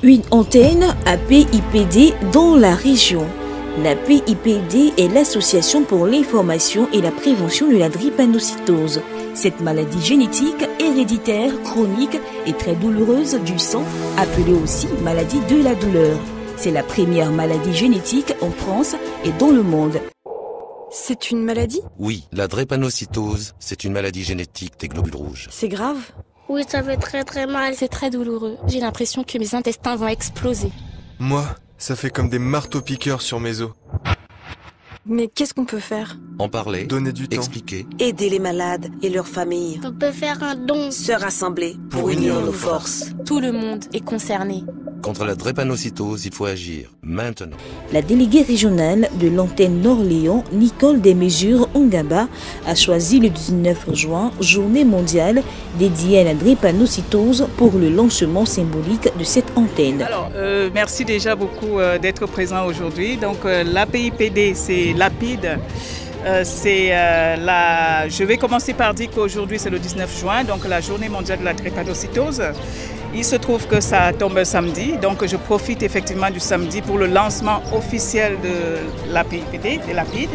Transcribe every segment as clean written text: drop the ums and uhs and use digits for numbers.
Une antenne APIPD dans la région. La PIPD est l'Association pour l'information et la prévention de la drépanocytose. Cette maladie génétique, héréditaire, chronique et très douloureuse du sang, appelée aussi maladie de la douleur. C'est la première maladie génétique en France et dans le monde. C'est une maladie? Oui, la drépanocytose, c'est une maladie génétique des globules rouges. C'est grave? Oui, ça fait très mal. C'est très douloureux. J'ai l'impression que mes intestins vont exploser. Moi, ça fait comme des marteaux-piqueurs sur mes os. Mais qu'est-ce qu'on peut faire? En parler, donner du temps, expliquer. Aider les malades et leurs familles. On peut faire un don. Se rassembler pour unir nos forces. Tout le monde est concerné. Contre la drépanocytose, il faut agir maintenant. La déléguée régionale de l'antenne Nord-Léon, Nicole Desmesures-Ongaba, a choisi le 19 juin, journée mondiale dédiée à la drépanocytose pour le lancement symbolique de cette antenne. Alors, merci déjà beaucoup d'être présent aujourd'hui. Donc, l'APIPD, c'est Lapide. Je vais commencer par dire qu'aujourd'hui, c'est le 19 juin, donc la journée mondiale de la drépanocytose. Il se trouve que ça tombe un samedi, donc je profite effectivement du samedi pour le lancement officiel de l'APIPD, des Lapides.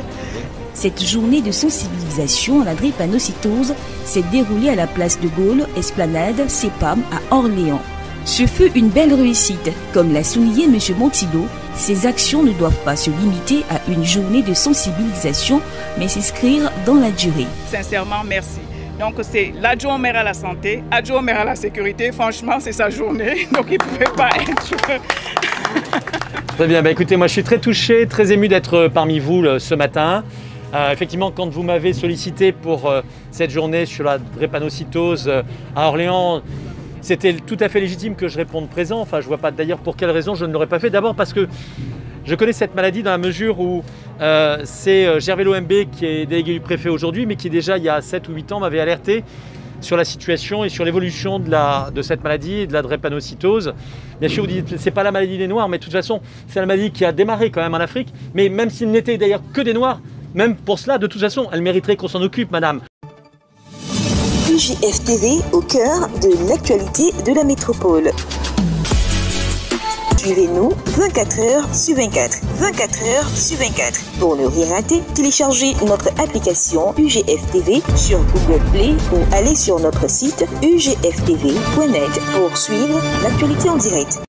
Cette journée de sensibilisation à la drépanocytose s'est déroulée à la place de Gaulle, Esplanade, CEPAM à Orléans. Ce fut une belle réussite. Comme l'a souligné M. Montillo, ces actions ne doivent pas se limiter à une journée de sensibilisation, mais s'inscrire dans la durée. Sincèrement, merci. Donc c'est l'adjoint au maire à la santé, adjoint au maire à la sécurité, franchement c'est sa journée, donc il ne pouvait pas être... Très bien, écoutez, moi je suis très touché, très ému d'être parmi vous ce matin. Effectivement, quand vous m'avez sollicité pour cette journée sur la drépanocytose à Orléans, c'était tout à fait légitime que je réponde présent. Enfin, je ne vois pas d'ailleurs pour quelle raison je ne l'aurais pas fait. D'abord parce que je connais cette maladie dans la mesure où c'est Gervais Loembe qui est délégué du préfet aujourd'hui, mais qui déjà il y a 7 ou 8 ans m'avait alerté sur la situation et sur l'évolution de cette maladie et de la drépanocytose. Bien sûr, vous dites c'est pas la maladie des Noirs, mais de toute façon, c'est la maladie qui a démarré quand même en Afrique. Mais même s'il n'était d'ailleurs que des Noirs, même pour cela, de toute façon, elle mériterait qu'on s'en occupe, madame. UJF TV au cœur de l'actualité de la métropole. Suivez-nous 24 heures sur 24. 24 heures sur 24. Pour ne rien rater, téléchargez notre application UGF TV sur Google Play ou allez sur notre site ugftv.net pour suivre l'actualité en direct.